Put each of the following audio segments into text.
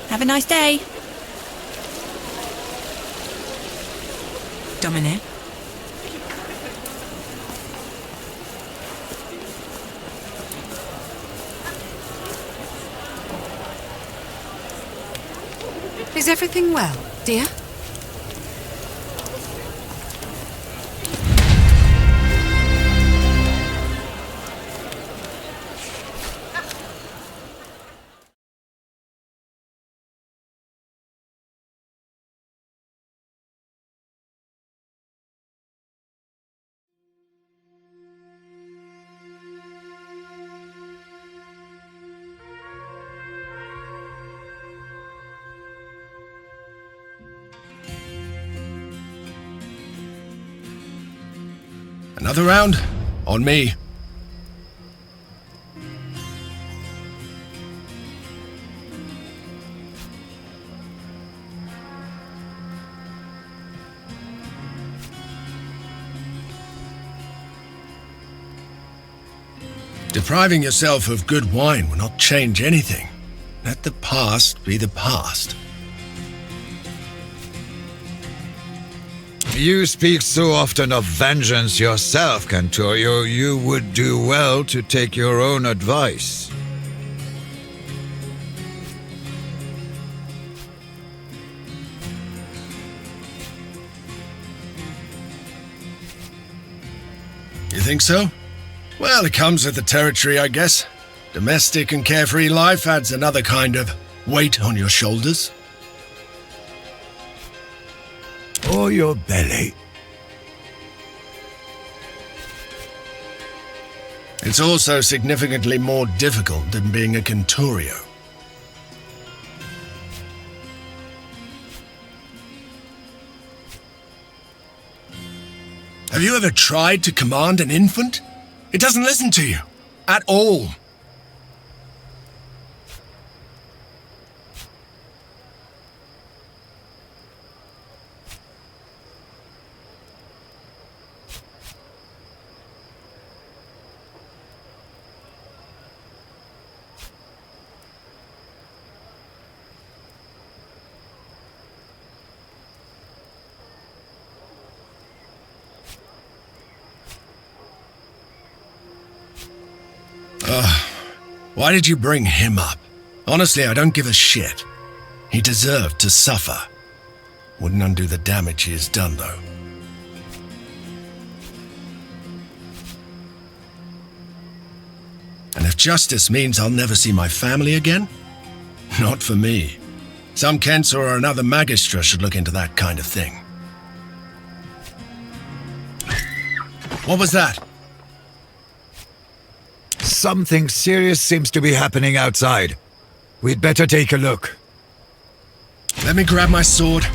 Have a nice day. Dominic? Is everything well, dear? Another round? On me. Depriving yourself of good wine will not change anything. Let the past be the past. You speak so often of vengeance yourself, Cantorio. You would do well to take your own advice. You think so? Well, it comes with the territory, I guess. Domestic and carefree life adds another kind of weight on your shoulders. Or your belly. It's also significantly more difficult than being a Cantorio. Have you ever tried to command an infant? It doesn't listen to you. At all. Why did you bring him up? Honestly, I don't give a shit. He deserved to suffer. Wouldn't undo the damage he has done, though. And if justice means I'll never see my family again? Not for me. Some Kents or another magistra should look into that kind of thing. What was that? Something serious seems to be happening outside. We'd better take a look. Let me grab my sword.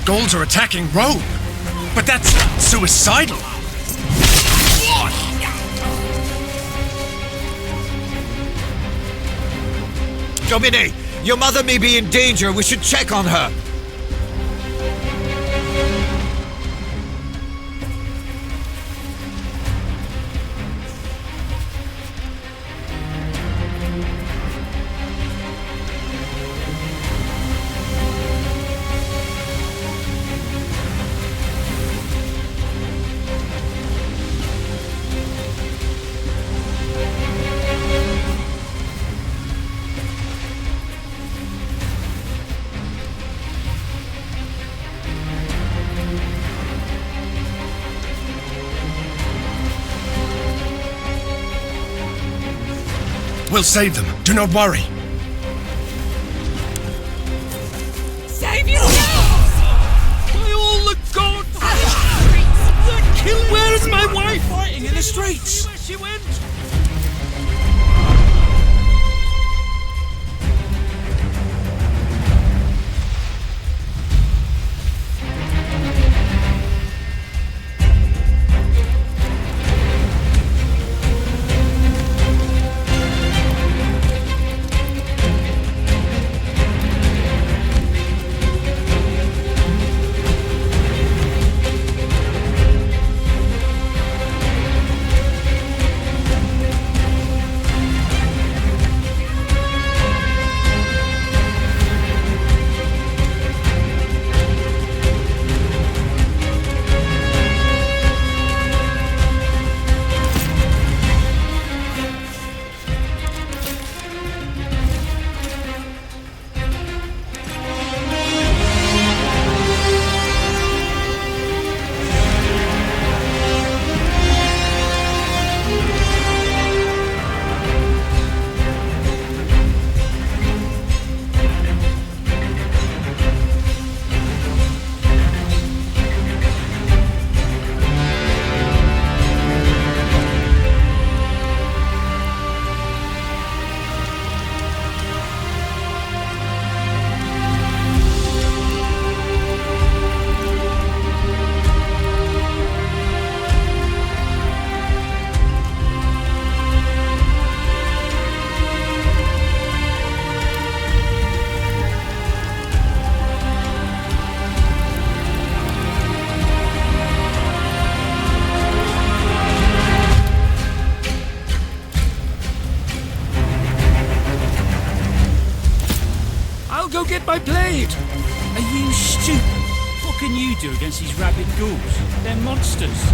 Gauls are attacking Rome. But that's suicidal. Domine, your mother may be in danger. We should check on her. We'll save them. Do not worry. Save yourselves! By all the gods! They're killing. Where is my wife? Fighting in the streets. Where she went? Go get my blade! Are you stupid? What can you do against these rabid ghouls? They're monsters.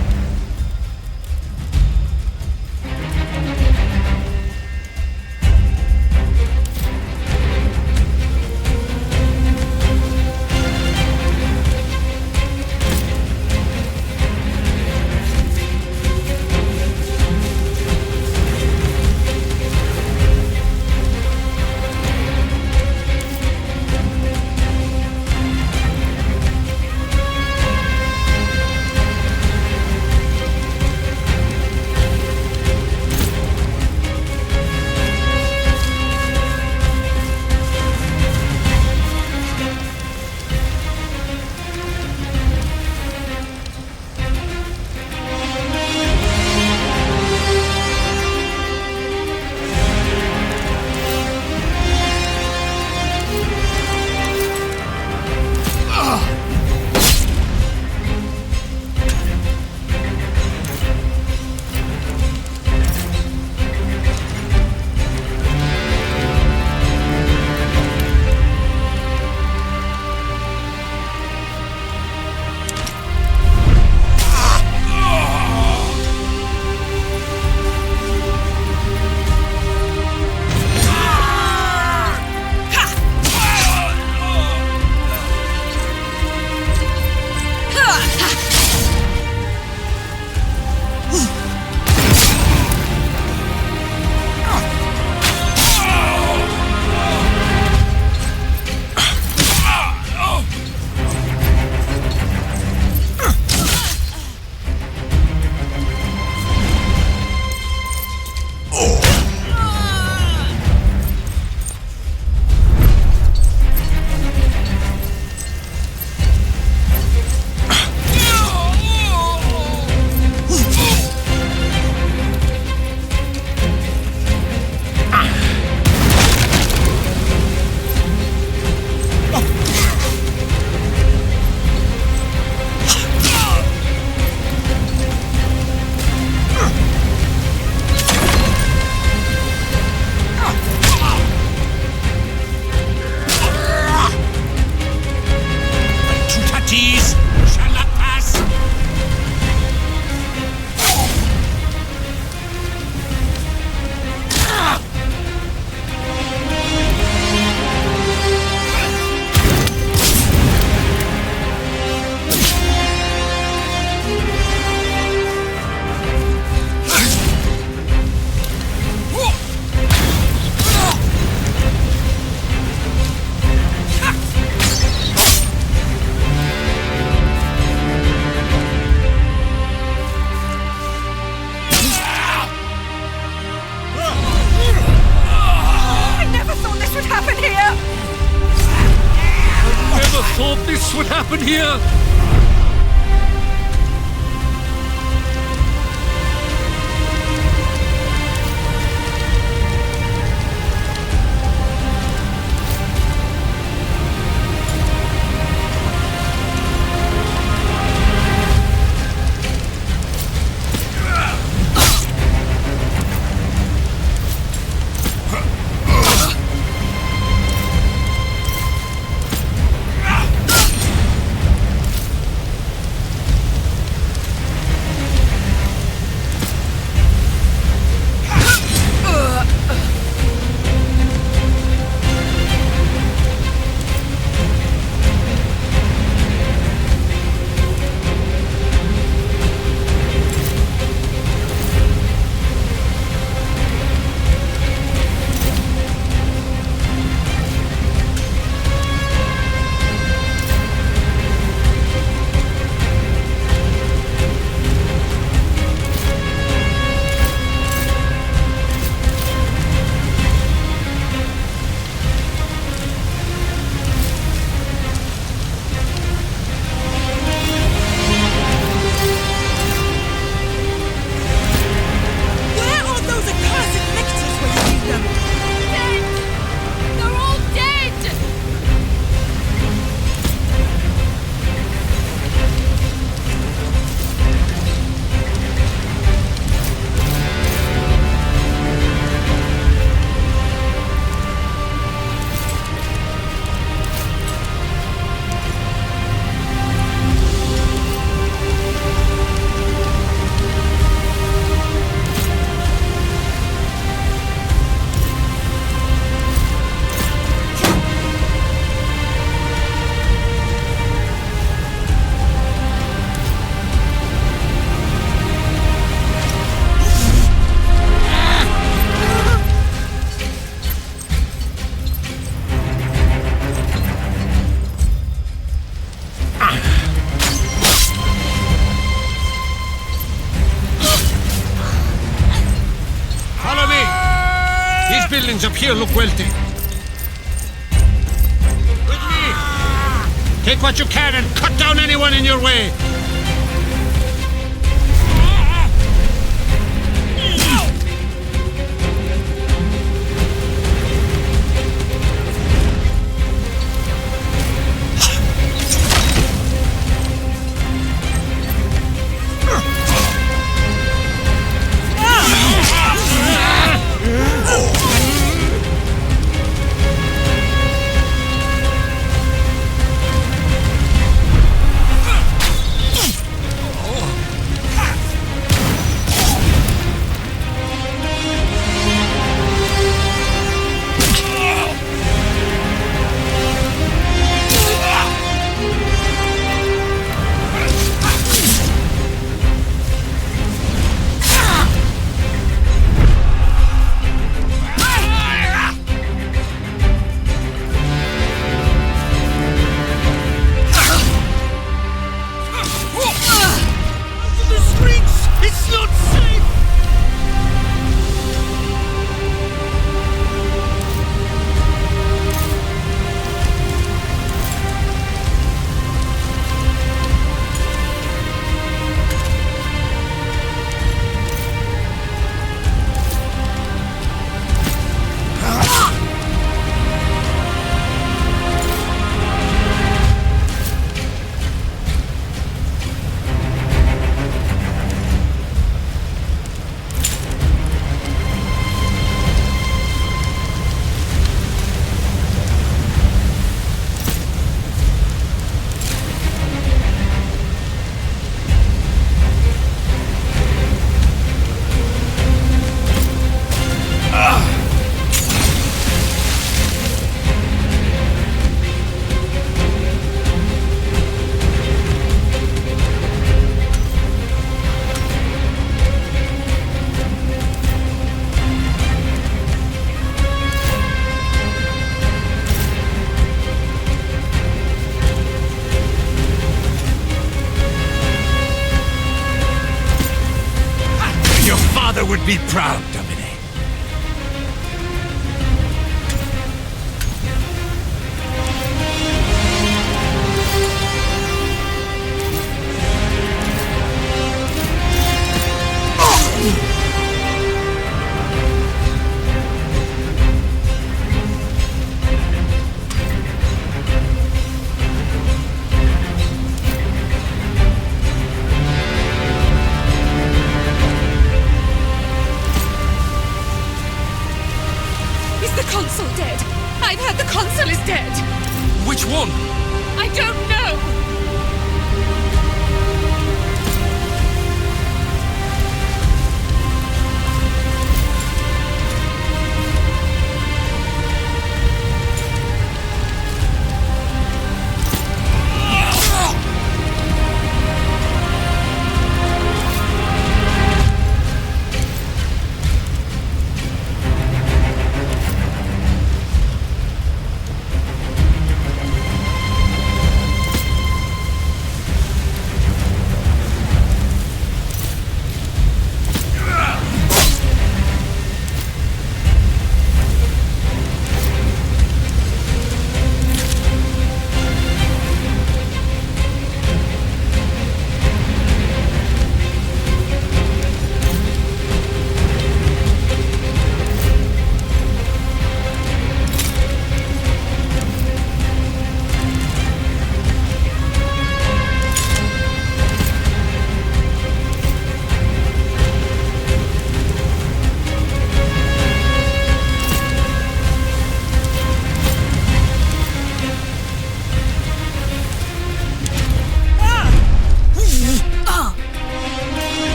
happen here? Buildings up here look wealthy. With me! Take what you can and cut down anyone in your way! Would be proud, Domine.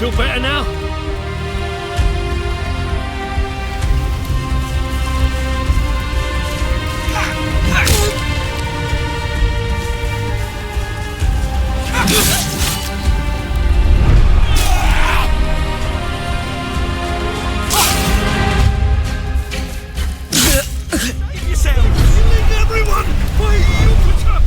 Feel better now? Save yourself! Killing everyone! Why you put up?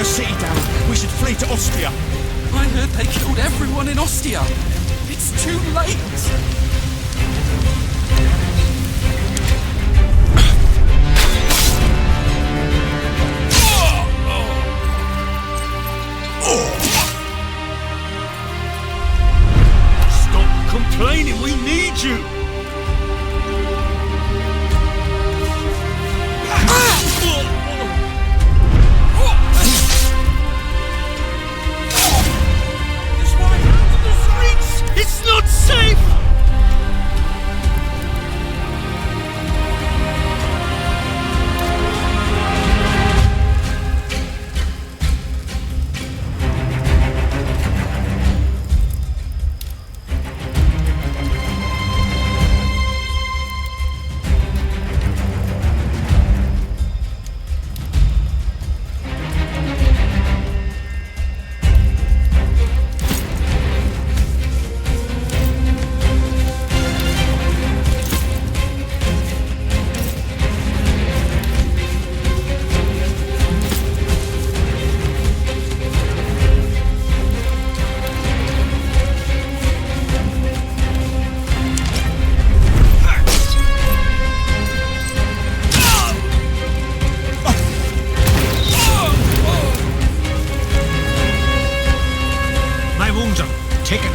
City down. We should flee to Ostia. I heard they killed everyone in Ostia. It's too late. Stop complaining. We need you. It's not safe!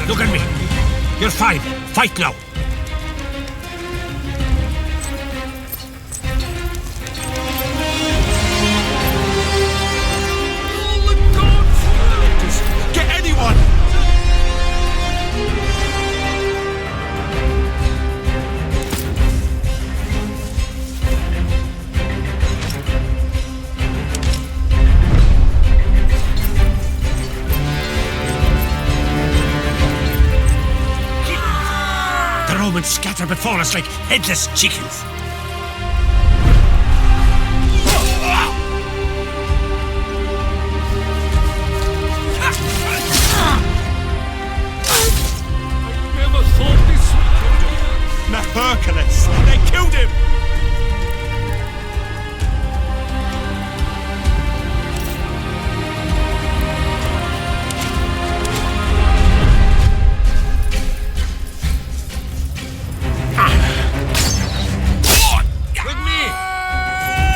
Look at me. You're fine. Fight now. Oh, the gods! Get anyone! Romans scatter before us like headless chickens. I never thought this would kill him. Now Hercules, they killed him.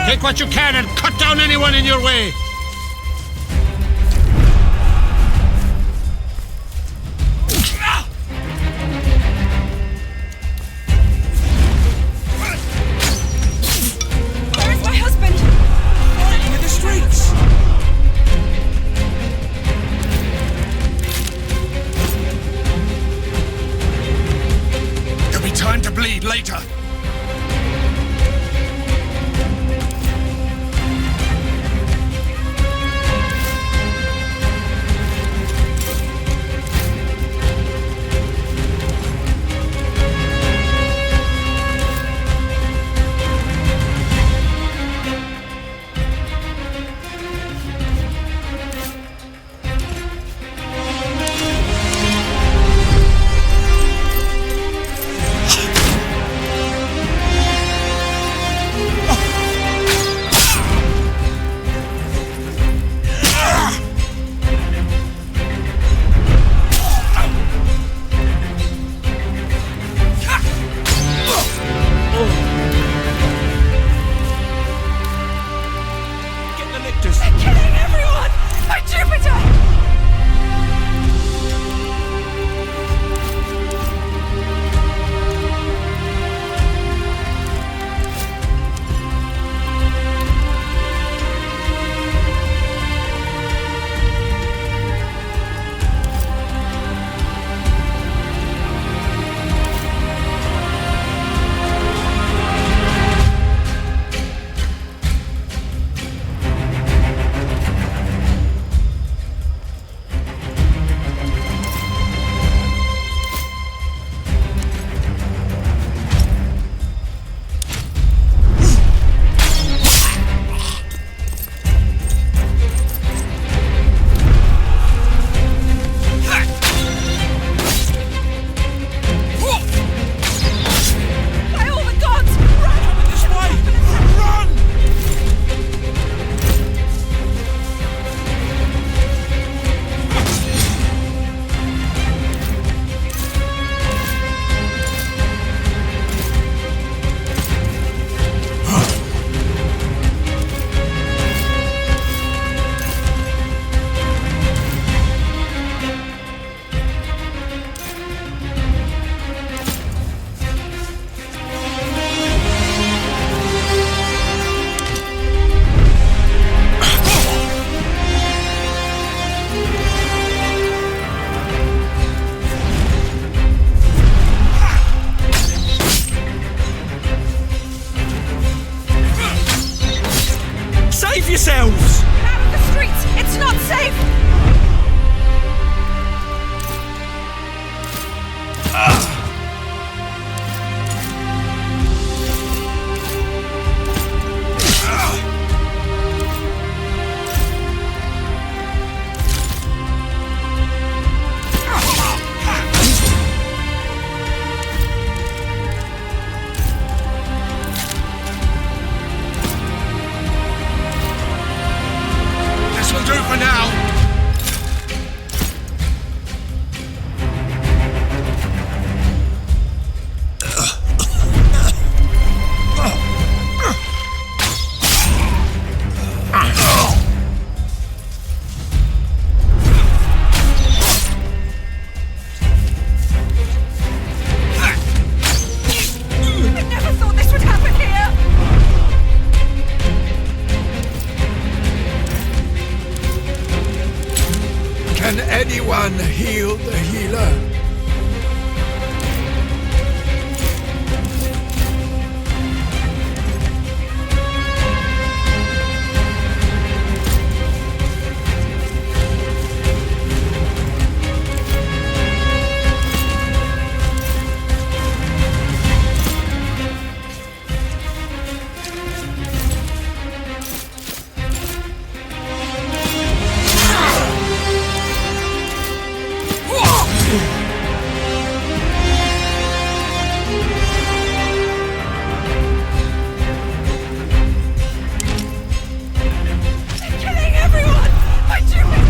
Take what you can and cut down anyone in your way! Where is my husband? In the streets! There'll be time to bleed later. yourselves! Get out of the streets! It's not safe! This will do for now. I never thought this would happen here! Can anyone heal the healer? They're killing everyone! My stupid...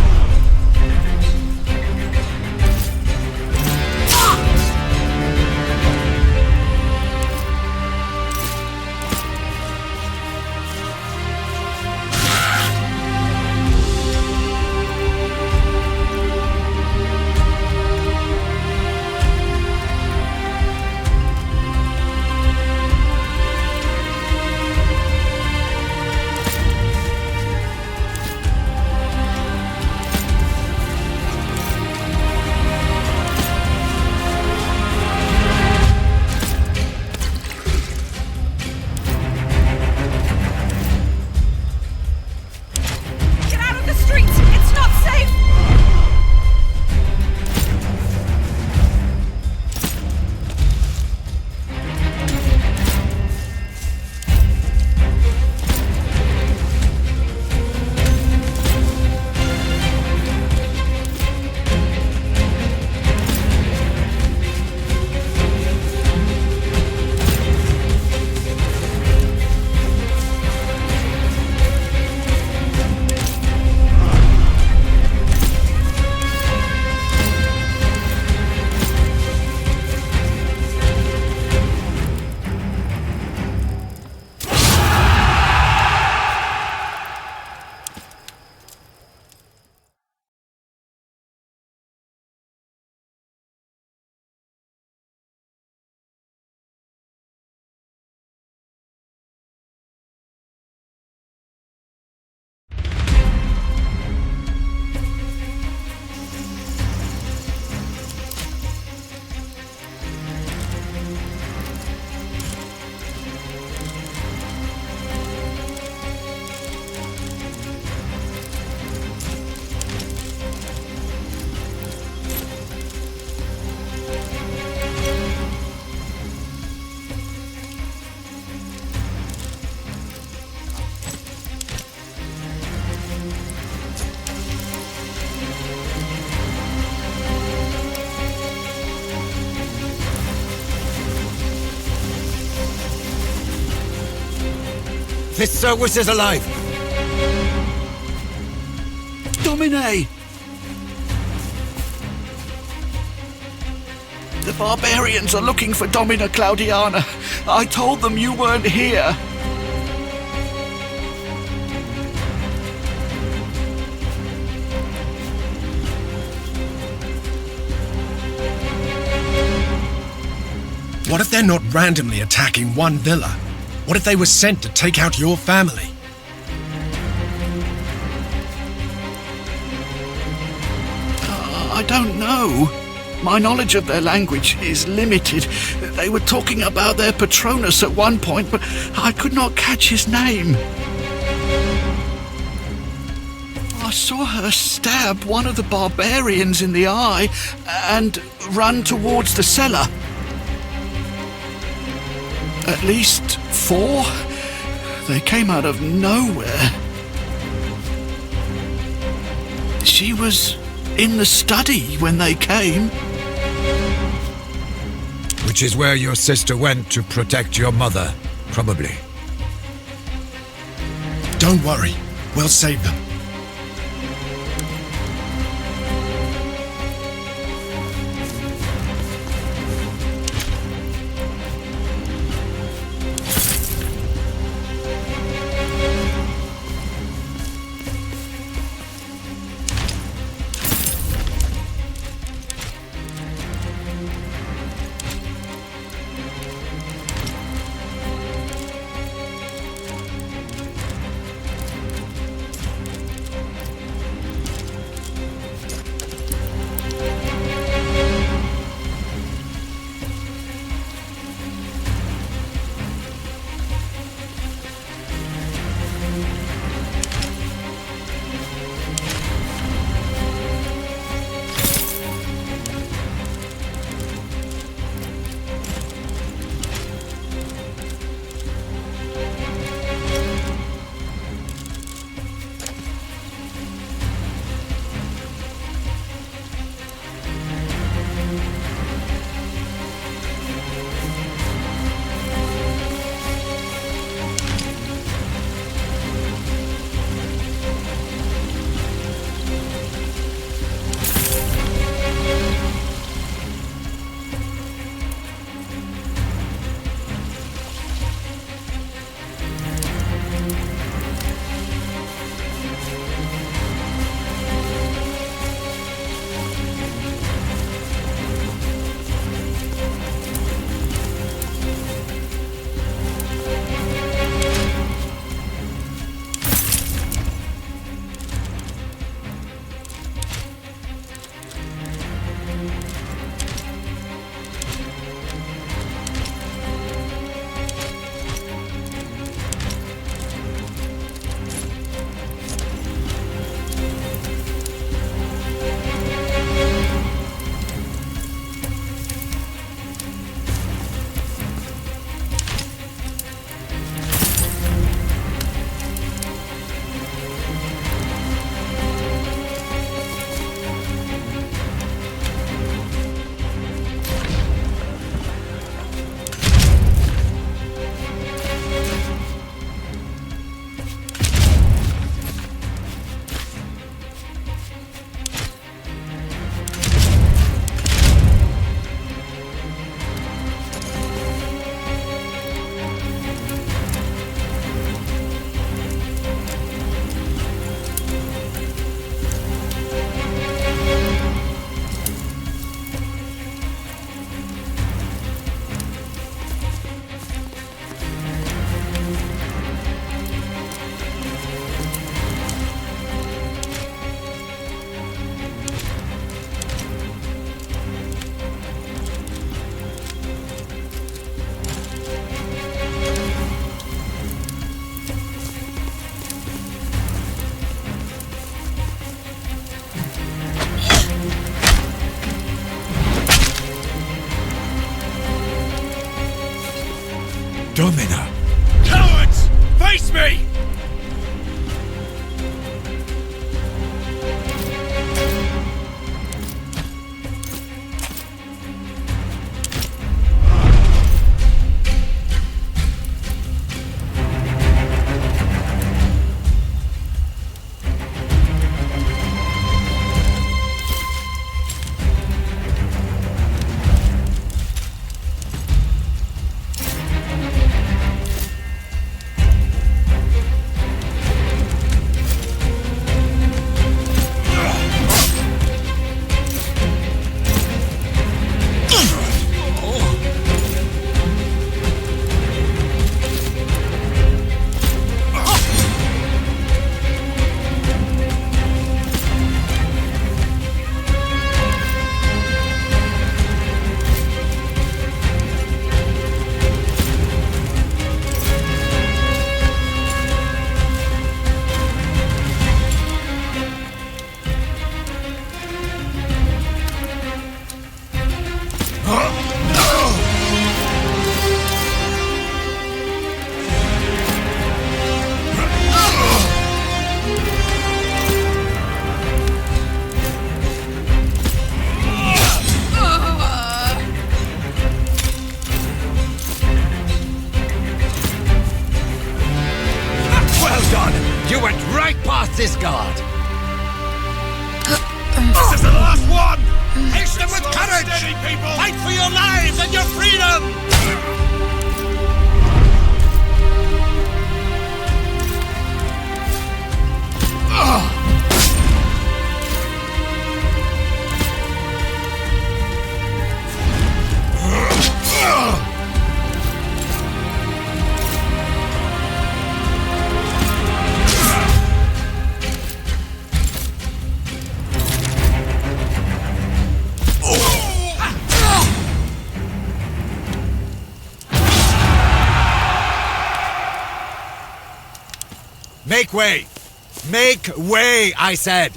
Get out of the streets! It's not safe! This service is alive. Domine! The barbarians are looking for Domina Claudiana. I told them you weren't here. What if they're not randomly attacking one villa? What if they were sent to take out your family? I don't know. My knowledge of their language is limited. They were talking about their Patronus at one point, but I could not catch his name. saw her stab one of the barbarians in the eye and run towards the cellar. At least 4. They came out of nowhere. She was in the study when they came. Which is where your sister went to protect your mother, probably. Don't worry, we'll save them. Domina! Cowards! Face me! went right past this guard. This is the last one! Face them with courage! Fight for your lives and your freedom! Make way! Make way, I said!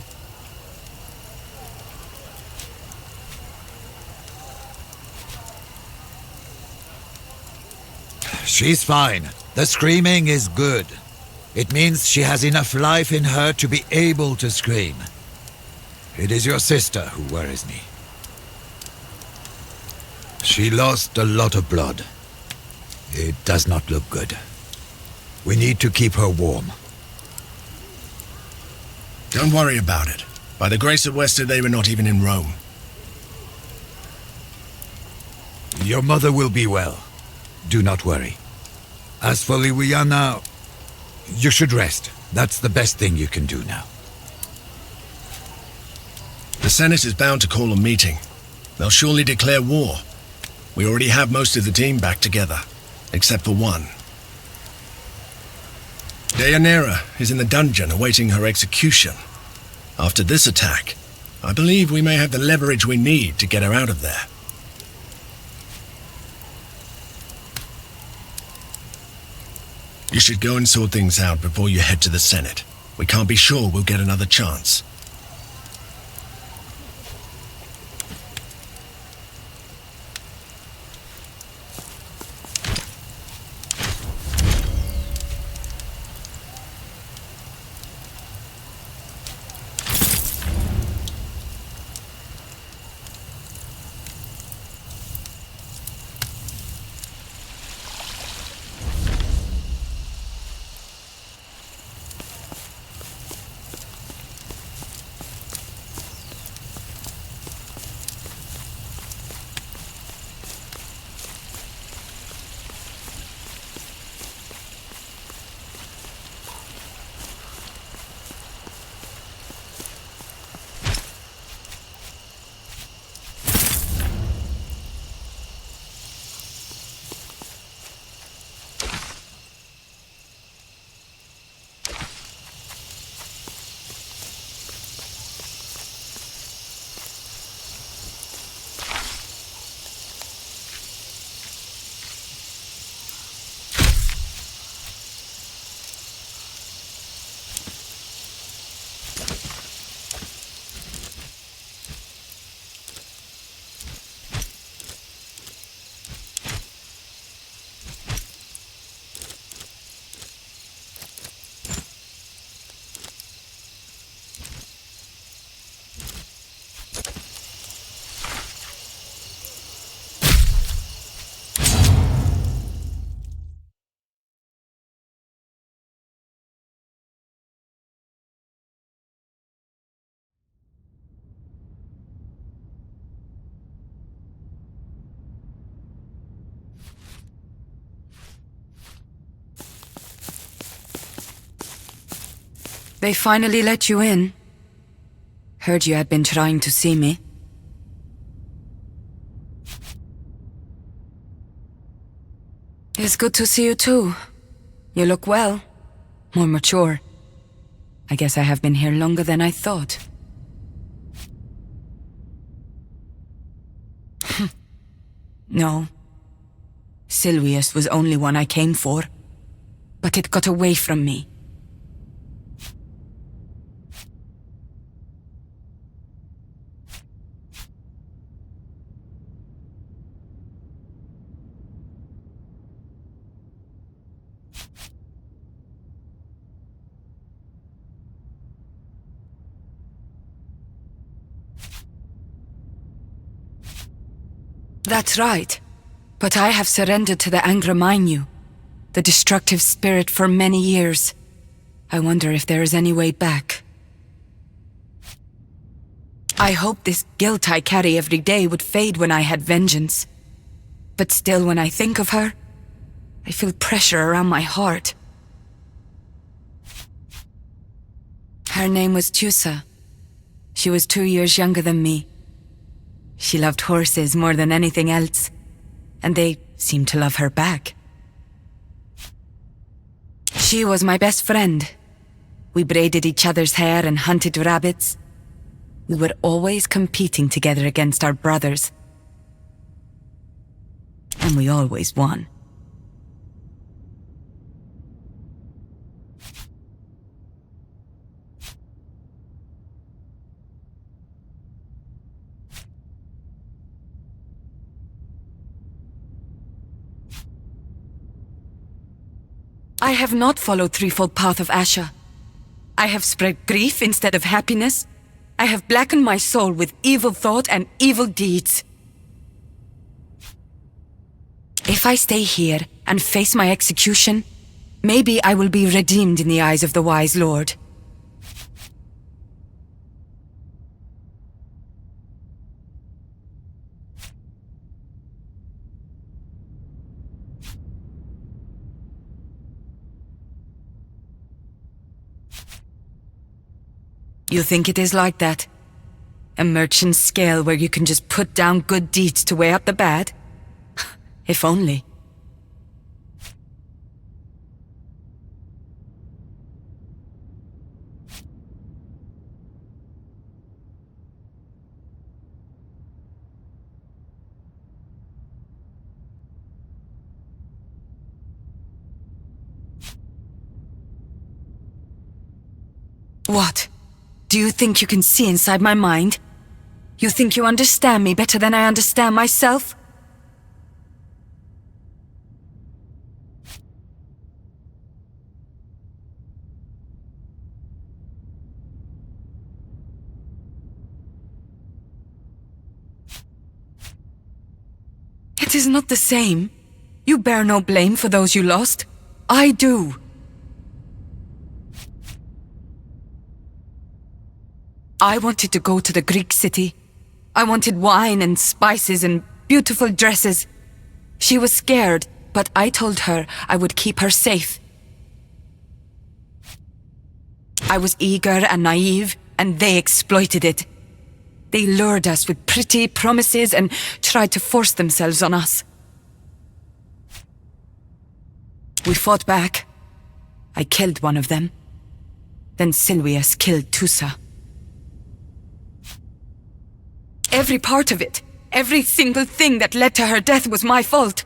She's fine. The screaming is good. It means she has enough life in her to be able to scream. It is your sister who worries me. She lost a lot of blood. It does not look good. We need to keep her warm. Don't worry about it. By the grace of Wester, they were not even in Rome. Your mother will be well. Do not worry. As for Liwiana, you should rest. That's the best thing you can do now. The Senate is bound to call a meeting. They'll surely declare war. We already have most of the team back together, except for one. Deianira is in the dungeon awaiting her execution. After this attack, I believe we may have the leverage we need to get her out of there. You should go and sort things out before you head to the Senate. We can't be sure we'll get another chance. They finally let you in. Heard you had been trying to see me. It's good to see you too. You look well. More mature. I guess I have been here longer than I thought. No. Silvius was only one I came for. But it got away from me. That's right. But I have surrendered to the Angra Mainyu, the destructive spirit, for many years. I wonder if there is any way back. I hope this guilt I carry every day would fade when I had vengeance. But still, when I think of her, I feel pressure around my heart. Her name was Tusa. She was 2 years younger than me. She loved horses more than anything else, and they seemed to love her back. She was my best friend. We braided each other's hair and hunted rabbits. We were always competing together against our brothers. And we always won. I have not followed threefold path of Asha. I have spread grief instead of happiness. I have blackened my soul with evil thought and evil deeds. If I stay here and face my execution, maybe I will be redeemed in the eyes of the wise Lord. You think it is like that? A merchant's scale where you can just put down good deeds to weigh up the bad? If only. What? Do you think you can see inside my mind? You think you understand me better than I understand myself? It is not the same. You bear no blame for those you lost. I do. I wanted to go to the Greek city. I wanted wine and spices and beautiful dresses. She was scared, but I told her I would keep her safe. I was eager and naive, and they exploited it. They lured us with pretty promises and tried to force themselves on us. We fought back. I killed one of them. Then Silvius killed Tusa. Every part of it, every single thing that led to her death was my fault.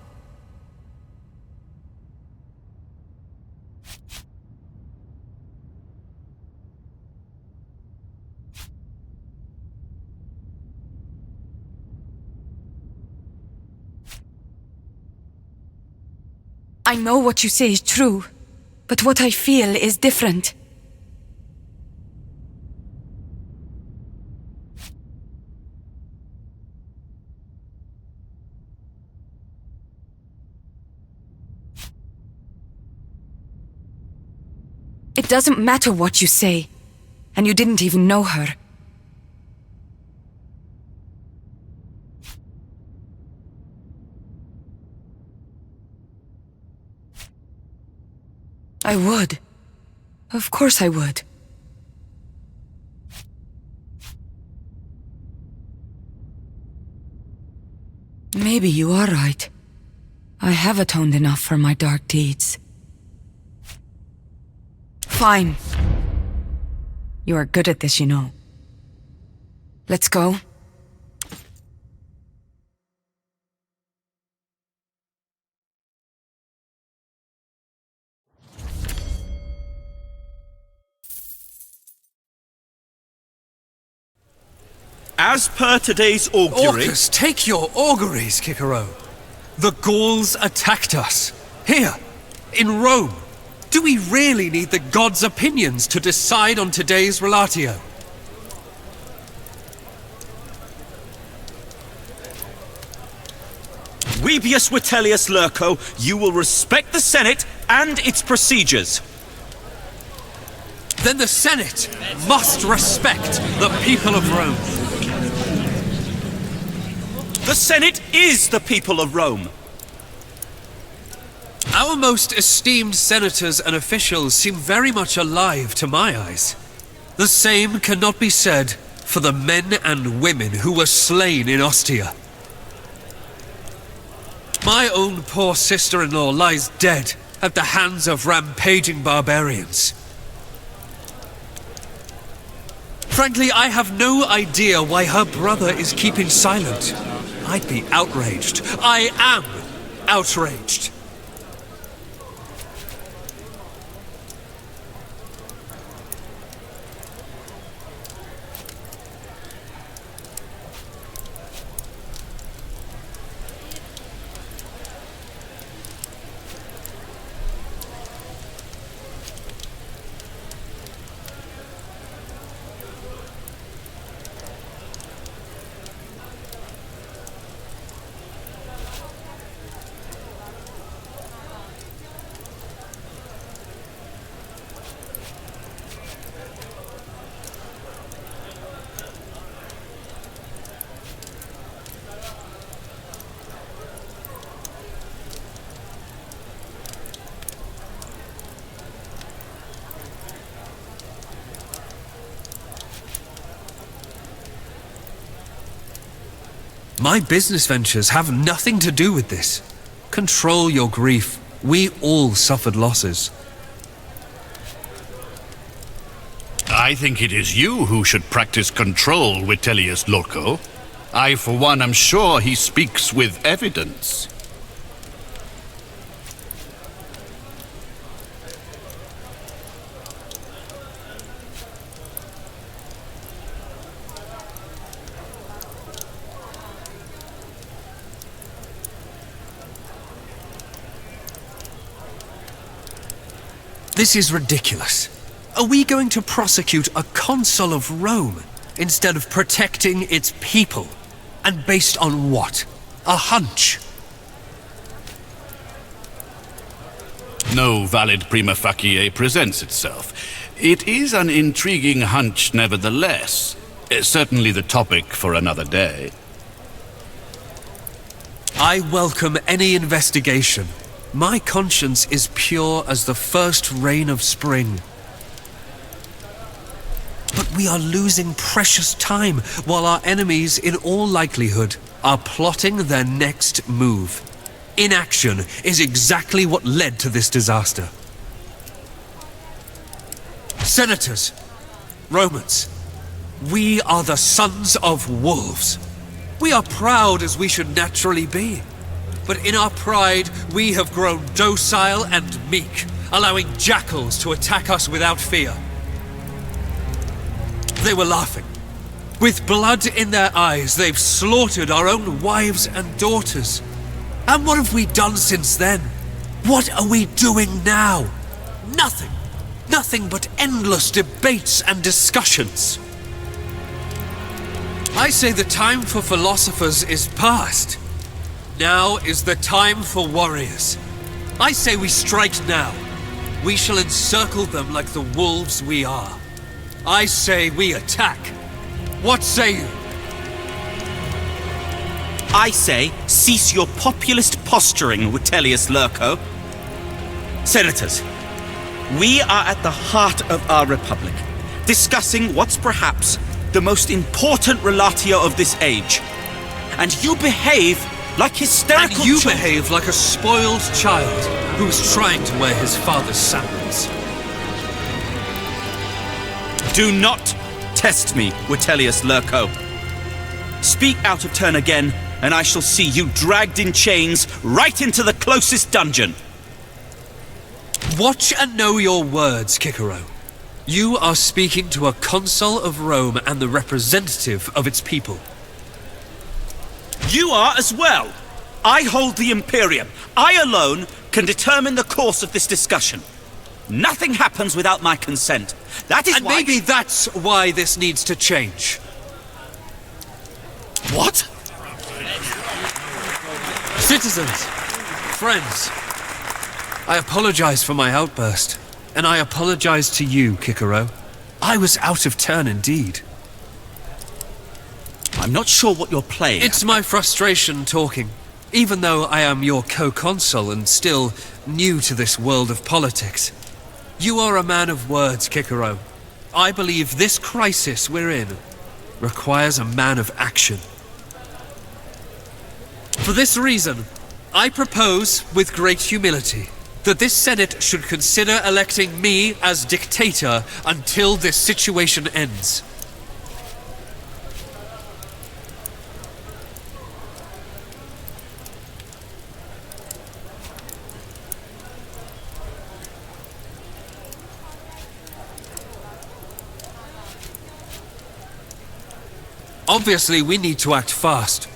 I know what you say is true, but what I feel is different. It doesn't matter what you say, and you didn't even know her. I would. Of course I would. Maybe you are right. I have atoned enough for my dark deeds. Fine. You are good at this, you know. Let's go. As per today's augury... Orcus, take your auguries, Cicero. The Gauls attacked us. Here, in Rome. Do we really need the gods' opinions to decide on today's relatio? Webius Vitellius Lurco, you will respect the Senate and its procedures. then the Senate must respect the people of Rome. The Senate is the people of Rome. Our most esteemed senators and officials seem very much alive to my eyes. The same cannot be said for the men and women who were slain in Ostia. My own poor sister-in-law lies dead at the hands of rampaging barbarians. Frankly, I have no idea why her brother is keeping silent. I'd be outraged. I am outraged. My business ventures have nothing to do with this. Control your grief. We all suffered losses. I think it is you who should practice control, Vitellius Loco. I, for one, am sure he speaks with evidence. This is ridiculous. Are we going to prosecute a consul of Rome instead of protecting its people? And based on what? A hunch? No valid prima facie presents itself. It is an intriguing hunch nevertheless. Certainly the topic for another day. I welcome any investigation. My conscience is pure as the first rain of spring. But we are losing precious time while our enemies, in all likelihood, are plotting their next move. Inaction is exactly what led to this disaster. Senators, Romans, we are the sons of wolves. We are proud as we should naturally be. But in our pride, we have grown docile and meek, allowing jackals to attack us without fear. They were laughing. With blood in their eyes, they've slaughtered our own wives and daughters. And what have we done since then? What are we doing now? Nothing. Nothing but endless debates and discussions. I say the time for philosophers is past. Now is the time for warriors. I say we strike now. We shall encircle them like the wolves we are. I say we attack. What say you? I say cease your populist posturing, Vitellius Loco. Senators, we are at the heart of our republic, discussing what's perhaps the most important relatio of this age. And you behave like hysterical And you children. behave like a spoiled child who's trying to wear his father's sandals. Do not test me, Vitellius Loco. Speak out of turn again, and I shall see you dragged in chains right into the closest dungeon. Watch and know your words, Cicero. You are speaking to a consul of Rome and the representative of its people. You are as well. I hold the Imperium. I alone can determine the course of this discussion. Nothing happens without my consent. That is why... And maybe that's why this needs to change. What? Citizens, friends, I apologize for my outburst. And I apologize to you, Kikero. I was out of turn indeed. I'm not sure what you're playing. It's my frustration talking. Even though I am your co-consul and still new to this world of politics. You are a man of words, Kikero. I believe this crisis we're in requires a man of action. For this reason, I propose, with great humility, that this Senate should consider electing me as dictator until this situation ends. Obviously, we need to act fast.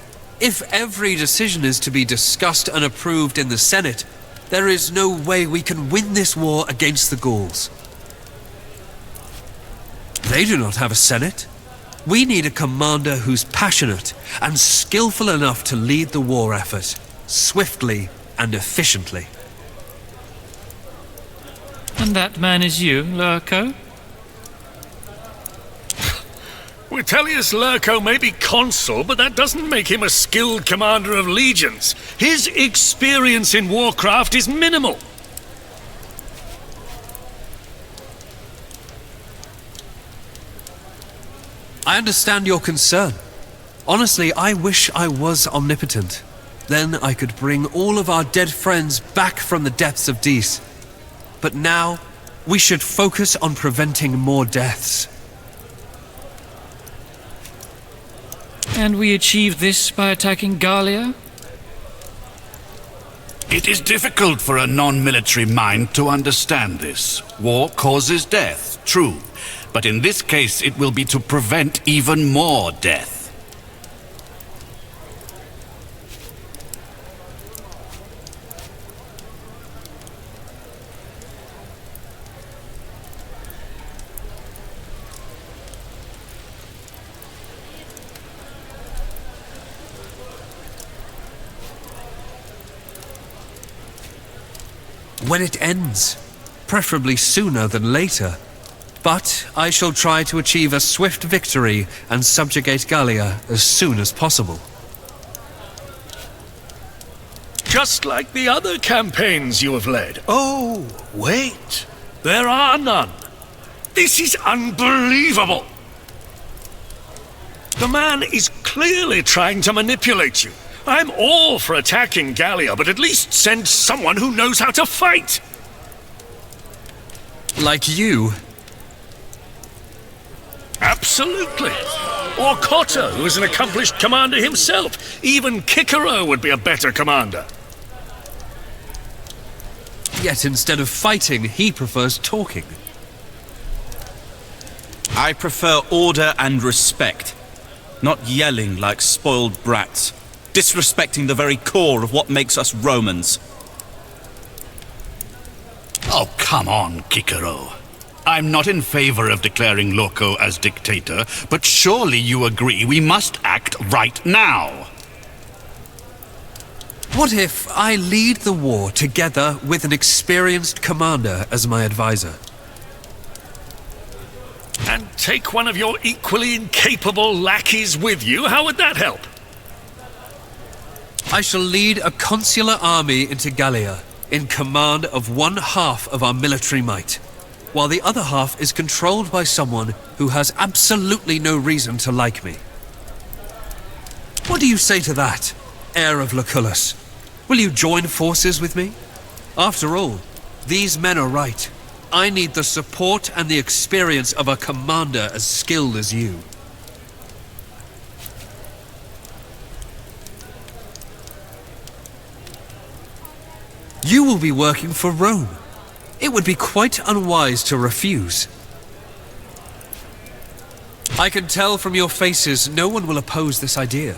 If every decision is to be discussed and approved in the Senate, there is no way we can win this war against the Gauls. They do not have a Senate. We need a commander who's passionate and skillful enough to lead the war effort, swiftly and efficiently. And that man is you, Lurko? Vitellius Lurko may be consul, but that doesn't make him a skilled commander of legions. His experience in warcraft is minimal. I understand your concern. Honestly, I wish I was omnipotent. Then I could bring all of our dead friends back from the depths of Dis. But now, we should focus on preventing more deaths. And we achieve this by attacking Gallia? It is difficult for a non-military mind to understand this. War causes death, true. But in this case, it will be to prevent even more death. When it ends, preferably sooner than later. But I shall try to achieve a swift victory and subjugate Gallia as soon as possible. Just like the other campaigns you have led. Oh, wait. There are none. This is unbelievable. The man is clearly trying to manipulate you. I'm all for attacking Gallia, but at least send someone who knows how to fight. Like you? Absolutely. Or Cotta, who is an accomplished commander himself. Even Kikero would be a better commander. Yet instead of fighting, he prefers talking. I prefer order and respect, not yelling like spoiled brats, disrespecting the very core of what makes us Romans. Oh, come on, Kikero. I'm not in favor of declaring Lurko as dictator, but surely you agree we must act right now. What if I lead the war together with an experienced commander as my advisor? And take one of your equally incapable lackeys with you? How would that help? I shall lead a consular army into Gallia, in command of one half of our military might, while the other half is controlled by someone who has absolutely no reason to like me. What do you say to that, heir of Lucullus? Will you join forces with me? After all, these men are right. I need the support and the experience of a commander as skilled as you. You will be working for Rome. It would be quite unwise to refuse. I can tell from your faces no one will oppose this idea.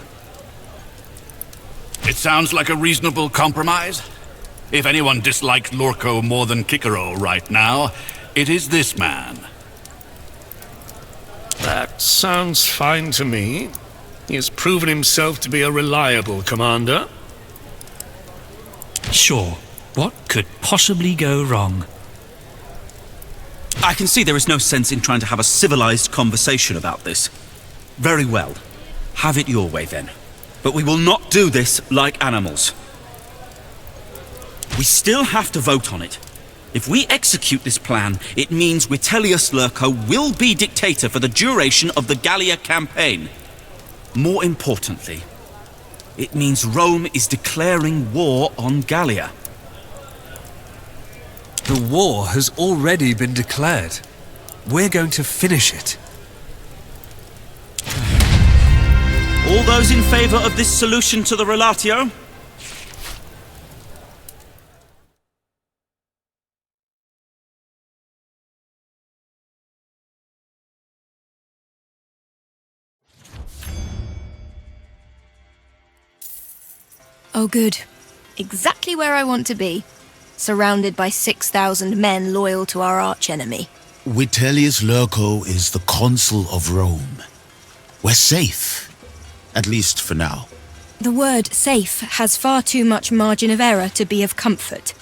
It sounds like a reasonable compromise. If anyone dislikes Lurko more than Kikero right now, it is this man. That sounds fine to me. He has proven himself to be a reliable commander. Sure. What could possibly go wrong? I can see there is no sense in trying to have a civilized conversation about this. Very well. Have it your way then. But we will not do this like animals. We still have to vote on it. If we execute this plan, it means Vitellius Lurco will be dictator for the duration of the Gallia campaign. More importantly, it means Rome is declaring war on Gallia. The war has already been declared. We're going to finish it. All those in favor of this solution to the relatio? Oh, good. Exactly where I want to be. Surrounded by 6,000 men loyal to our archenemy. Vitellius Lurco is the consul of Rome. We're safe. At least for now. The word safe has far too much margin of error to be of comfort.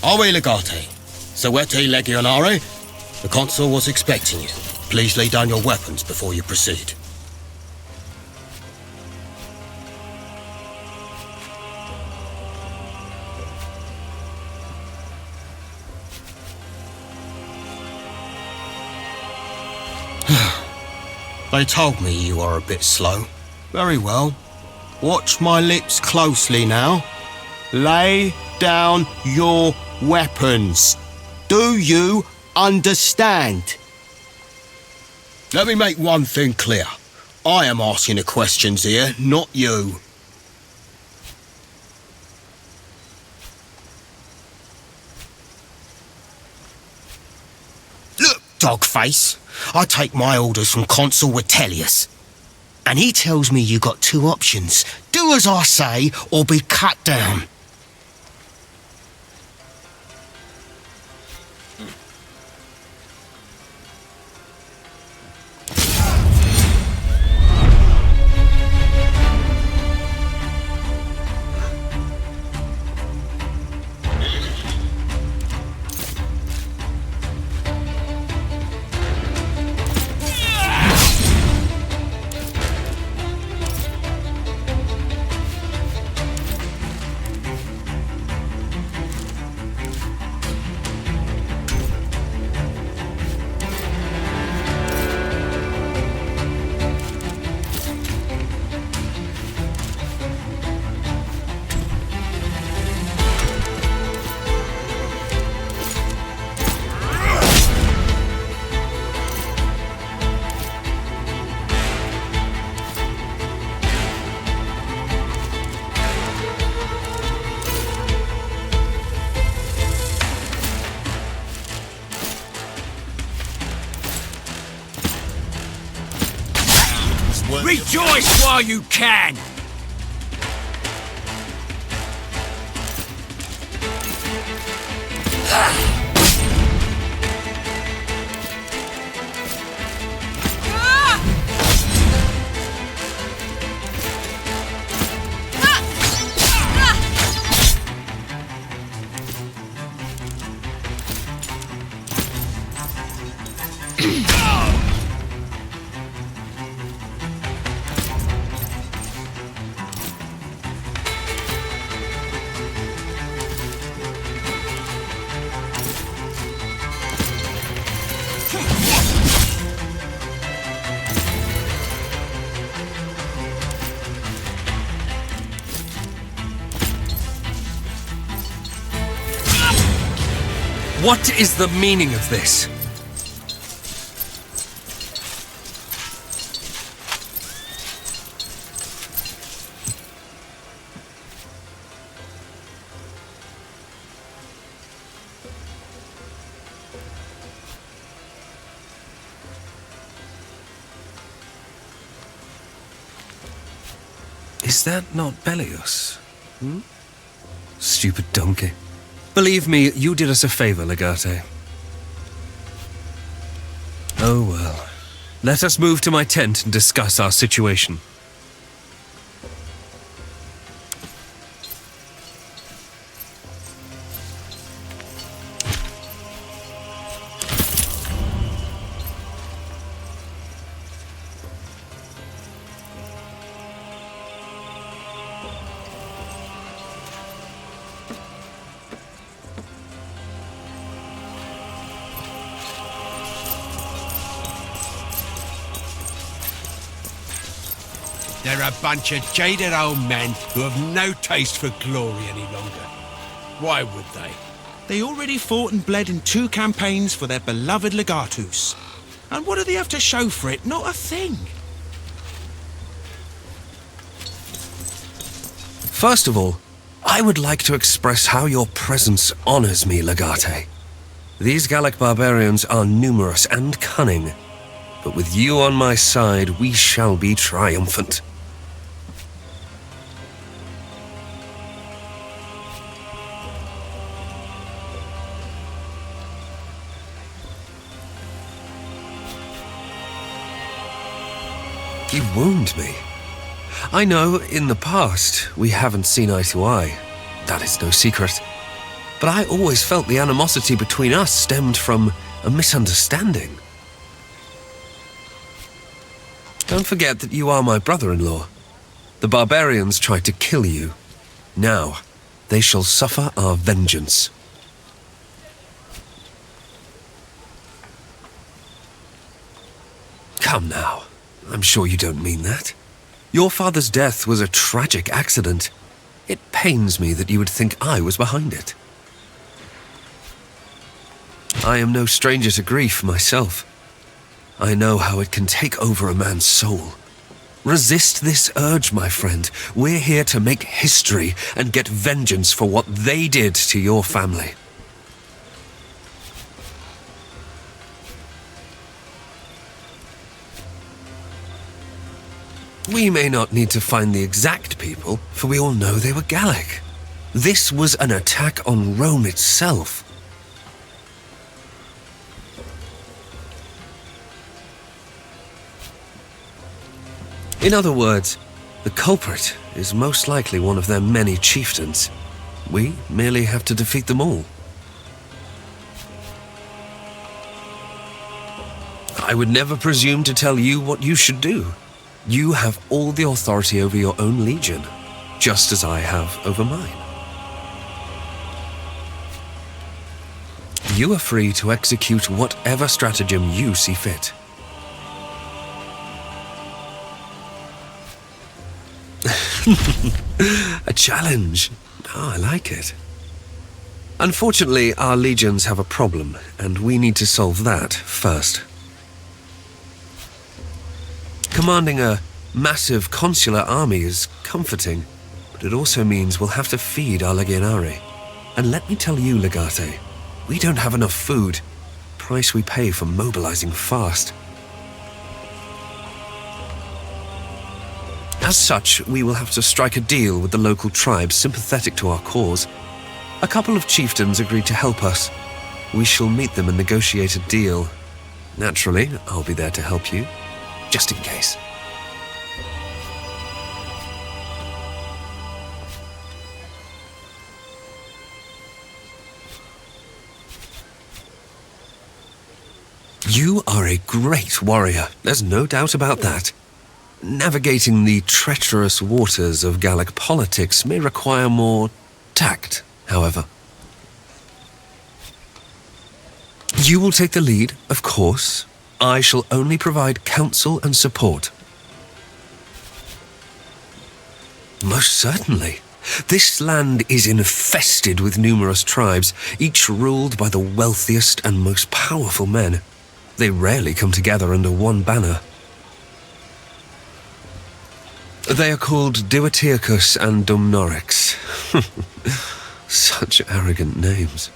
Awe legate, sowete legionare. The consul was expecting you. Please lay down your weapons before you proceed. They told me you are a bit slow. Very well. Watch my lips closely now. Lay down your weapons. Do you understand? Let me make one thing clear. I am asking the questions here, not you. Look, dogface. I take my orders from Consul Vitellius. And he tells me you got two options. Do as I say, or be cut down. Rejoice while you can! What is the meaning of this? Is that not Bellius? Stupid donkey. Believe me, you did us a favor, Legate. Oh well. Let us move to my tent and discuss our situation. They're a bunch of jaded old men who have no taste for glory any longer. Why would they? They already fought and bled in 2 campaigns for their beloved legatus. And what do they have to show for it? Not a thing. First of all, I would like to express how your presence honors me, Legate. These Gallic barbarians are numerous and cunning, but with you on my side, we shall be triumphant. You wound me. I know, in the past, we haven't seen eye to eye. That is no secret. but I always felt the animosity between us stemmed from a misunderstanding. Don't forget that you are my brother-in-law. The barbarians tried to kill you. Now, they shall suffer our vengeance. Come now, I'm sure you don't mean that. Your father's death was a tragic accident. It pains me that you would think I was behind it. I am no stranger to grief myself. I know how it can take over a man's soul. Resist this urge, my friend. We're here to make history and get vengeance for what they did to your family. We may not need to find the exact people, for we all know they were Gallic. This was an attack on Rome itself. In other words, the culprit is most likely one of their many chieftains. We merely have to defeat them all. I would never presume to tell you what you should do. You have all the authority over your own legion, just as I have over mine. You are free to execute whatever stratagem you see fit. A challenge. Oh, I like it. Unfortunately, our legions have a problem, and we need to solve that first. Commanding a massive consular army is comforting, but it also means we'll have to feed our legionari. And let me tell you, Legate, we don't have enough food. Price we pay for mobilizing fast. As such, we will have to strike a deal with the local tribes sympathetic to our cause. A couple of chieftains agreed to help us. We shall meet them and negotiate a deal. Naturally, I'll be there to help you, just in case. You are a great warrior, there's no doubt about that. Navigating the treacherous waters of Gallic politics may require more tact, however. You will take the lead, of course. I shall only provide counsel and support. Most certainly. This land is infested with numerous tribes, each ruled by the wealthiest and most powerful men. They rarely come together under one banner. They are called Diwatiacus and Dumnorix. Such arrogant names.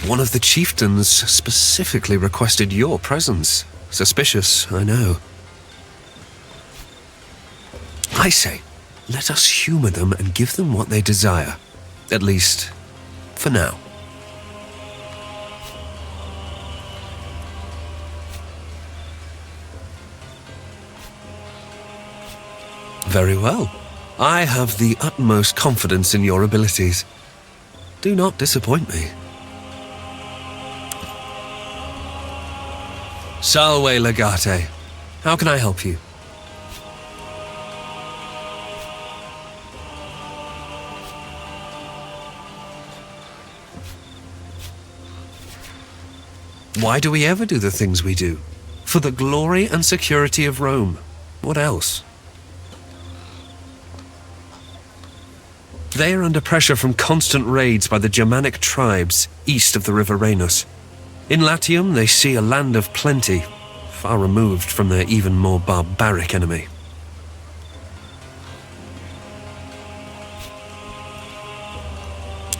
One of the chieftains specifically requested your presence. Suspicious, I know. I say, let us humor them and give them what they desire. At least, for now. Very well. I have the utmost confidence in your abilities. Do not disappoint me. Salve, Legate. How can I help you? Why do we ever do the things we do? For the glory and security of Rome. What else? They are under pressure from constant raids by the Germanic tribes east of the river Rhenus. In Latium, they see a land of plenty, far removed from their even more barbaric enemy.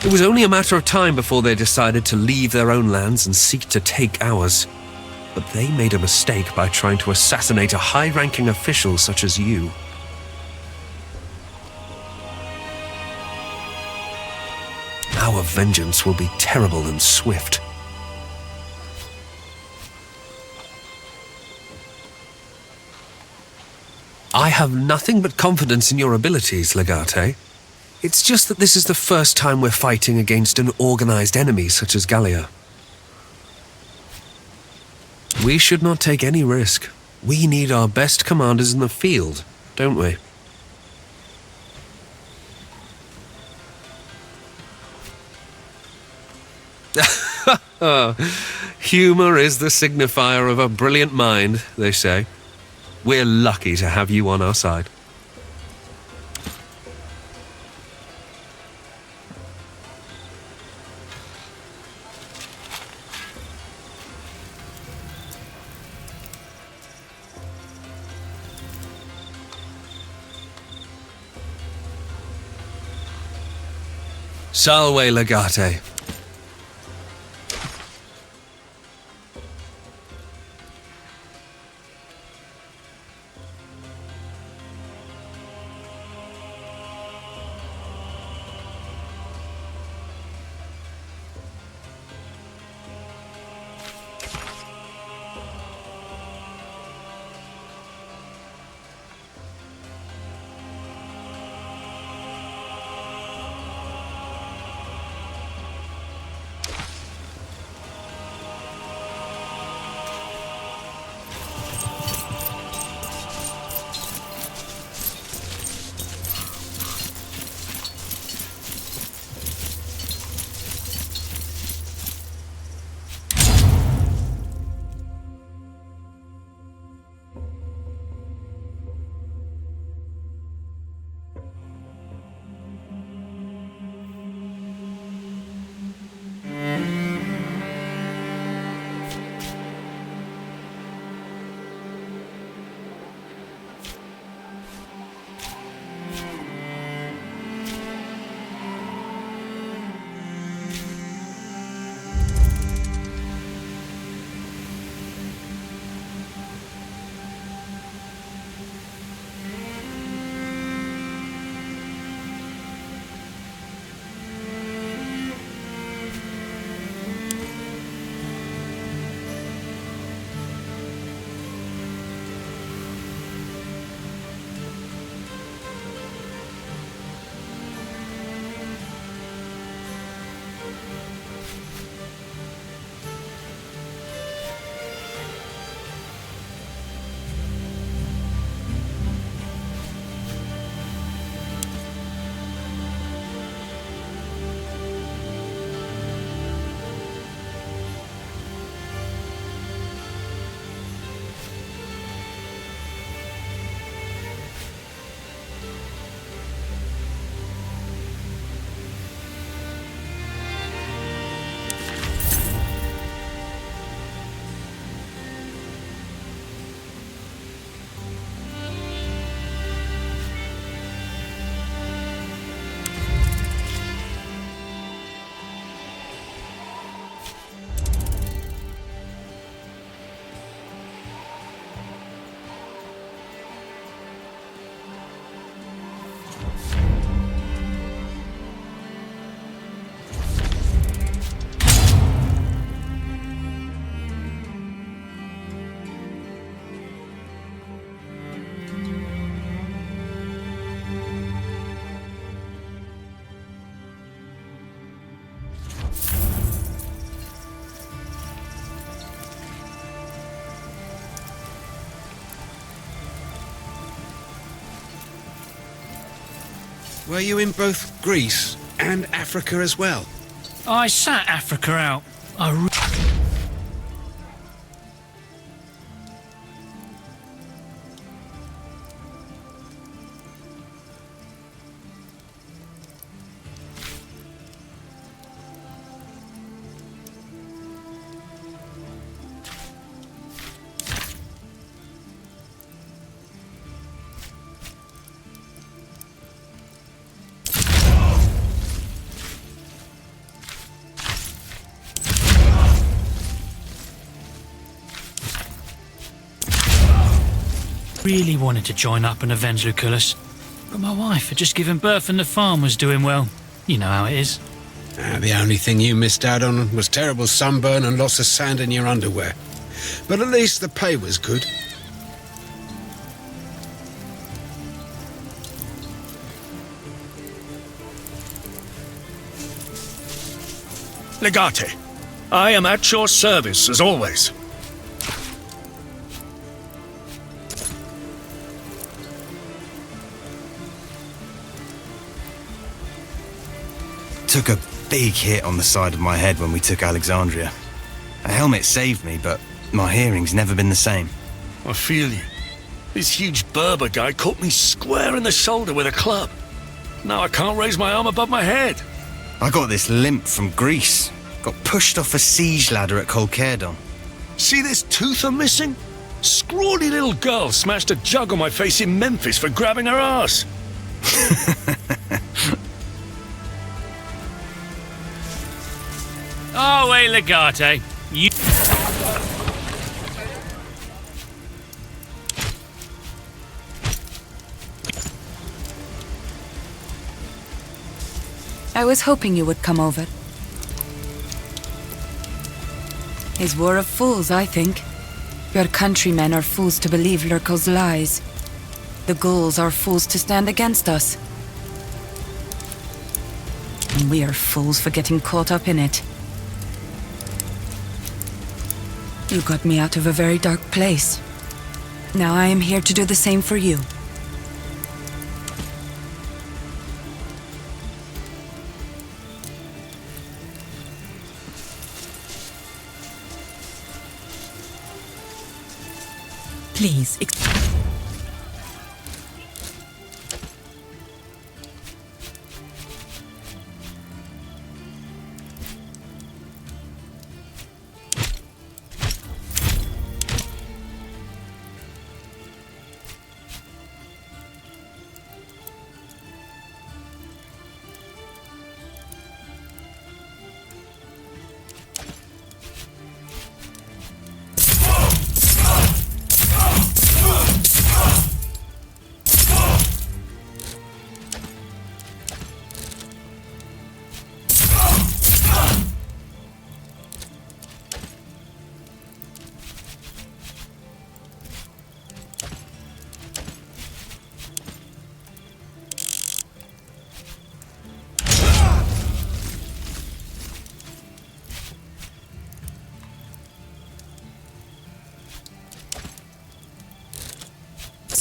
It was only a matter of time before they decided to leave their own lands and seek to take ours. But they made a mistake by trying to assassinate a high-ranking official such as you. Our vengeance will be terrible and swift. I have nothing but confidence in your abilities, Legate. It's just that this is the first time we're fighting against an organized enemy such as Gallia. We should not take any risk. We need our best commanders in the field, don't we? Humor is the signifier of a brilliant mind, they say. We're lucky to have you on our side. Salve, Legate. Were you in both Greece and Africa as well? I sat Africa out. Really wanted to join up and avenge Lucullus, but my wife had just given birth and the farm was doing well. You know how it is. The only thing you missed out on was terrible sunburn and lots of sand in your underwear. But at least the pay was good. Legate, I am at your service as always. Took a big hit on the side of my head when we took Alexandria. A helmet saved me, but my hearing's never been the same. I feel you. This huge Berber guy caught me square in the shoulder with a club. Now I can't raise my arm above my head. I got this limp from Greece. Got pushed off a siege ladder at Kolkerdon. See this tooth I'm missing? Scrawny little girl smashed a jug on my face in Memphis for grabbing her ass. Oh, wait, Legate. You... I was hoping you would come over. His war of fools, I think. Your countrymen are fools to believe Lurko's lies. The ghouls are fools to stand against us. And we are fools for getting caught up in it. You got me out of a very dark place. Now I am here to do the same for you. Please,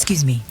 excuse me.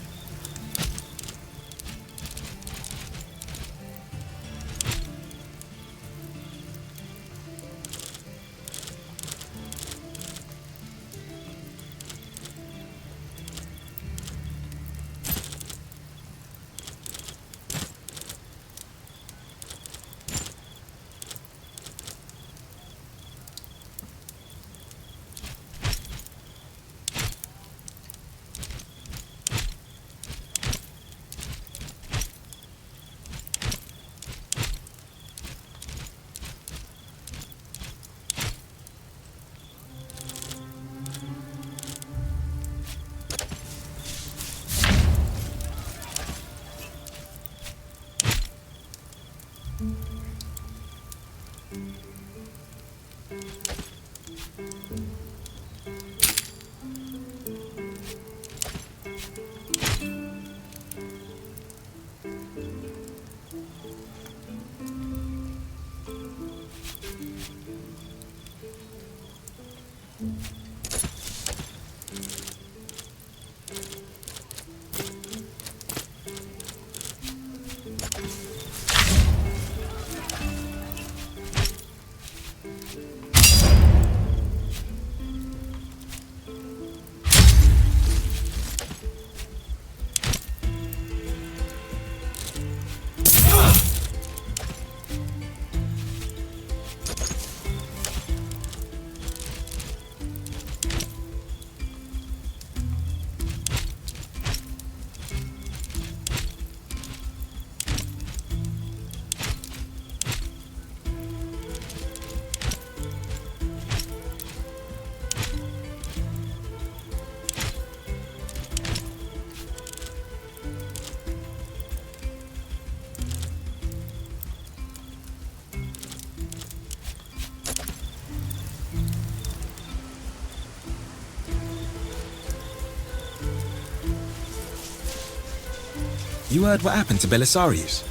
You heard what happened to Belisarius?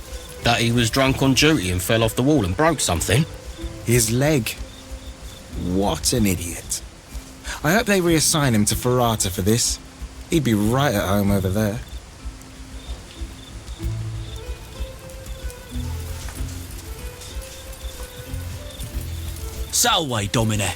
That he was drunk on duty and fell off the wall and broke something. His leg. What an idiot. I hope they reassign him to Ferrata for this. He'd be right at home over there. Salve, Domine.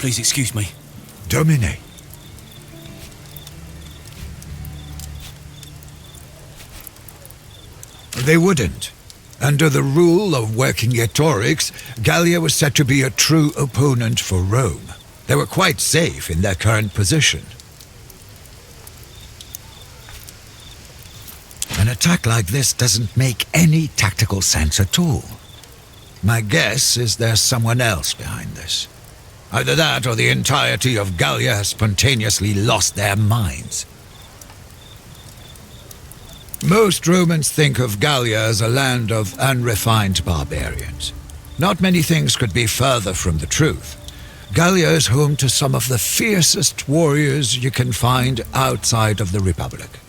Please excuse me. Domine. They wouldn't. Under the rule of Vercingetorix, Gallia was said to be a true opponent for Rome. They were quite safe in their current position. An attack like this doesn't make any tactical sense at all. My guess is there's someone else behind this. Either that or the entirety of Gallia has spontaneously lost their minds. Most Romans think of Gallia as a land of unrefined barbarians. Not many things could be further from the truth. Gallia is home to some of the fiercest warriors you can find outside of the Republic.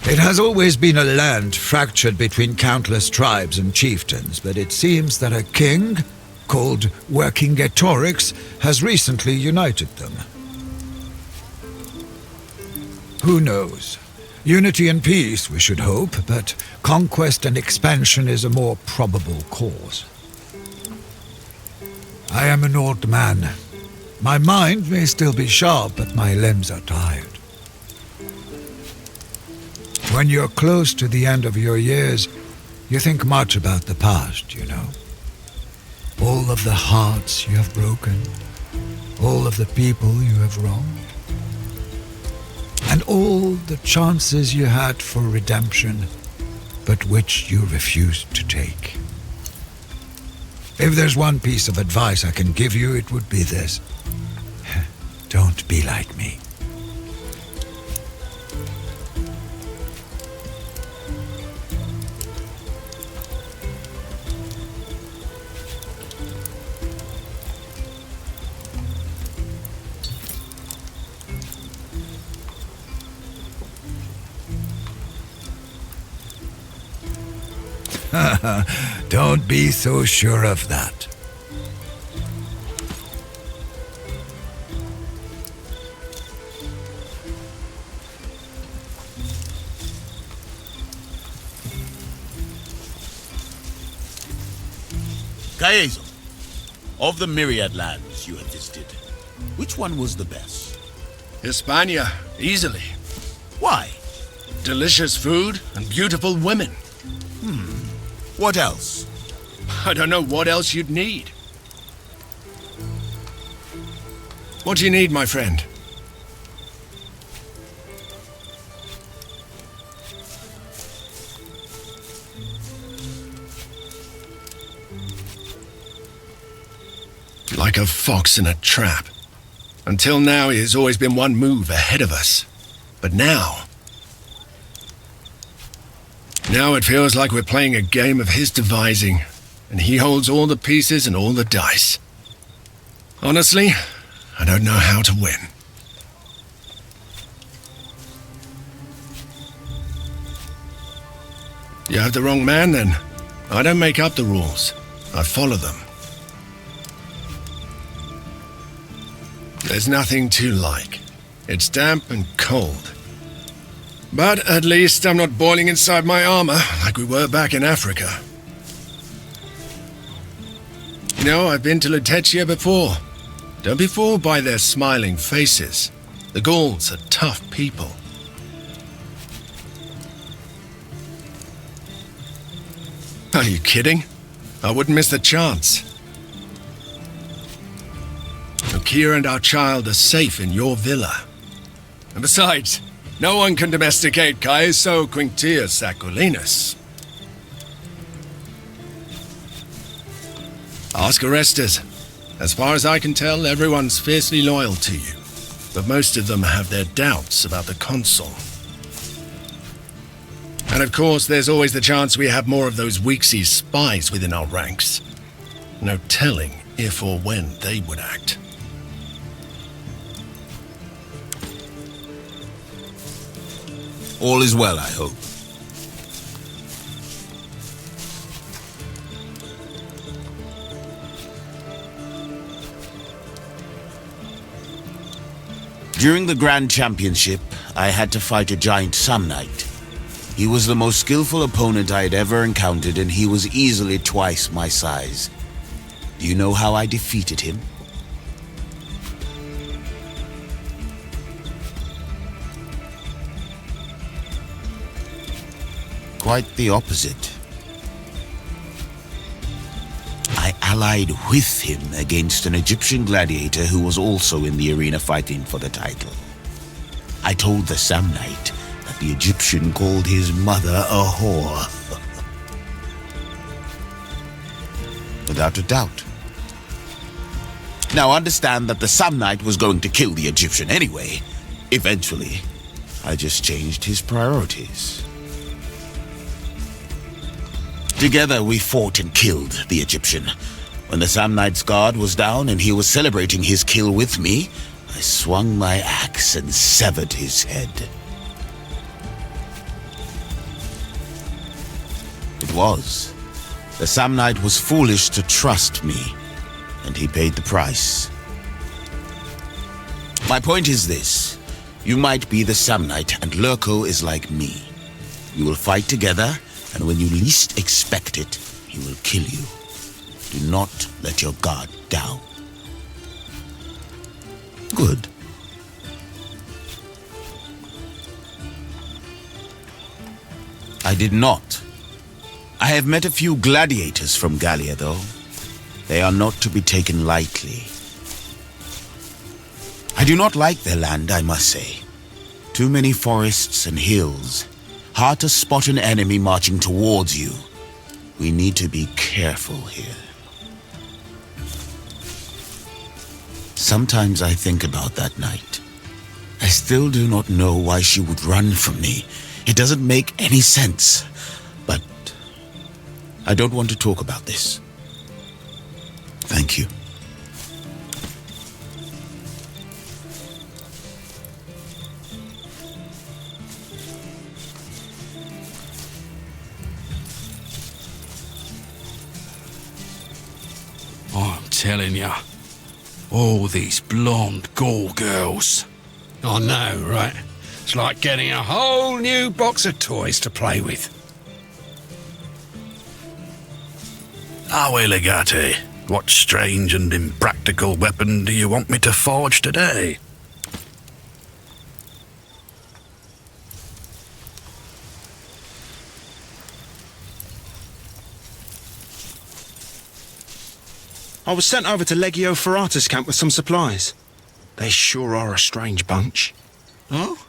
It has always been a land fractured between countless tribes and chieftains, but it seems that a king, called Vercingetorix, has recently united them. Who knows? Unity and peace, we should hope, but conquest and expansion is a more probable cause. I am an old man. My mind may still be sharp, but my limbs are tired. When you're close to the end of your years, you think much about the past, you know. All of the hearts you have broken, all of the people you have wronged, and all the chances you had for redemption, but which you refused to take. If there's one piece of advice I can give you, it would be this. Don't be like me. Don't be so sure of that. Caeso, of the myriad lands you have visited, which one was the best? Hispania, easily. Why? Delicious food and beautiful women. What else? I don't know what else you'd need. What do you need, my friend? Like a fox in a trap. Until now, he has always been one move ahead of us. But now it feels like we're playing a game of his devising, and he holds all the pieces and all the dice. Honestly, I don't know how to win. You have the wrong man, then. I don't make up the rules. I follow them. There's nothing to like. It's damp and cold. But at least I'm not boiling inside my armor like we were back in Africa. You know, I've been to Lutetia before. Don't be fooled by their smiling faces. The Gauls are tough people. Are you kidding? I wouldn't miss the chance. Kira and our child are safe in your villa. And besides, no one can domesticate Caeso Quinctius Aquilinus. Ask Orestes. As far as I can tell, everyone's fiercely loyal to you. But most of them have their doubts about the consul. And of course, there's always the chance we have more of those weaksy spies within our ranks. No telling if or when they would act. All is well, I hope. During the Grand Championship, I had to fight a giant Samnite. He was the most skillful opponent I had ever encountered, and he was easily twice my size. Do you know how I defeated him? Quite the opposite. I allied with him against an Egyptian gladiator who was also in the arena fighting for the title. I told the Samnite that the Egyptian called his mother a whore. Without a doubt. Now understand that the Samnite was going to kill the Egyptian anyway. Eventually, I just changed his priorities. Together we fought and killed the Egyptian. When the Samnite's guard was down and he was celebrating his kill with me, I swung my axe and severed his head. It was. The Samnite was foolish to trust me, and he paid the price. My point is this. You might be the Samnite, and Lurko is like me. You will fight together, and when you least expect it, he will kill you. Do not let your guard down. Good. I did not. I have met a few gladiators from Gallia, though. They are not to be taken lightly. I do not like their land, I must say. Too many forests and hills. Hard to spot an enemy marching towards you. We need to be careful here. Sometimes I think about that night. I still do not know why she would run from me. It doesn't make any sense. But I don't want to talk about this. Thank you. I'm telling ya, all these blonde Gaul girls. I know, right? It's like getting a whole new box of toys to play with. Awe, Legate. What strange and impractical weapon do you want me to forge today? I was sent over to Legio Ferrata's camp with some supplies. They sure are a strange bunch. Oh?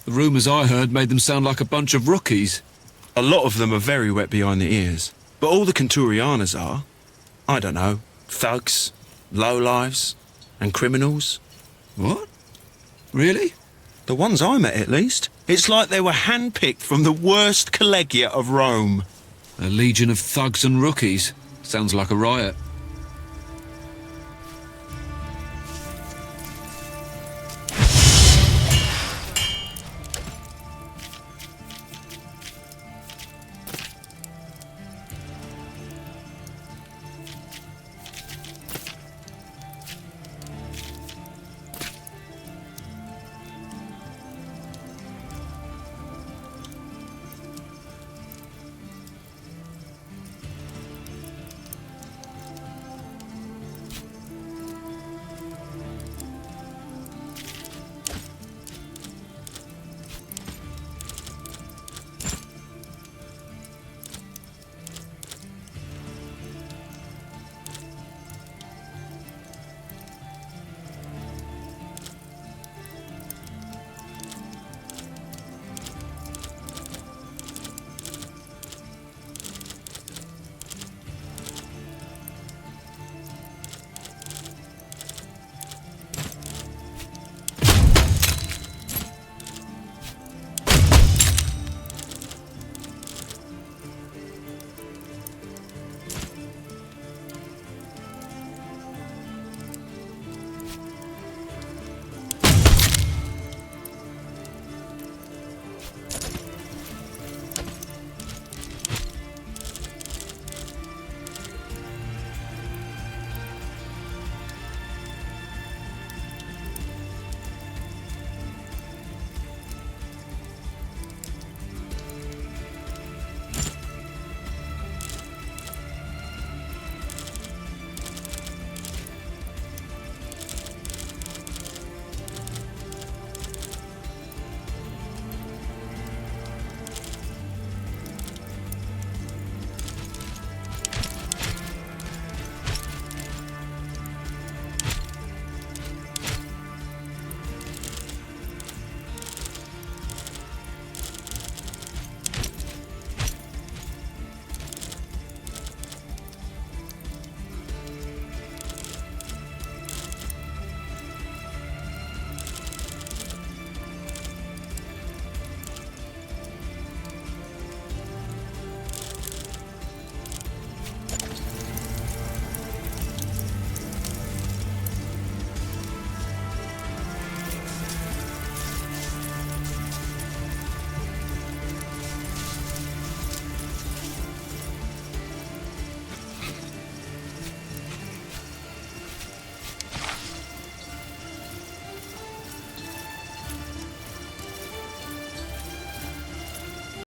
The rumours I heard made them sound like a bunch of rookies. A lot of them are very wet behind the ears, but all the Centurianas are. I don't know, thugs, lowlives, and criminals. What? Really? The ones I met, at least. It's like they were handpicked from the worst collegia of Rome. A legion of thugs and rookies. Sounds like a riot.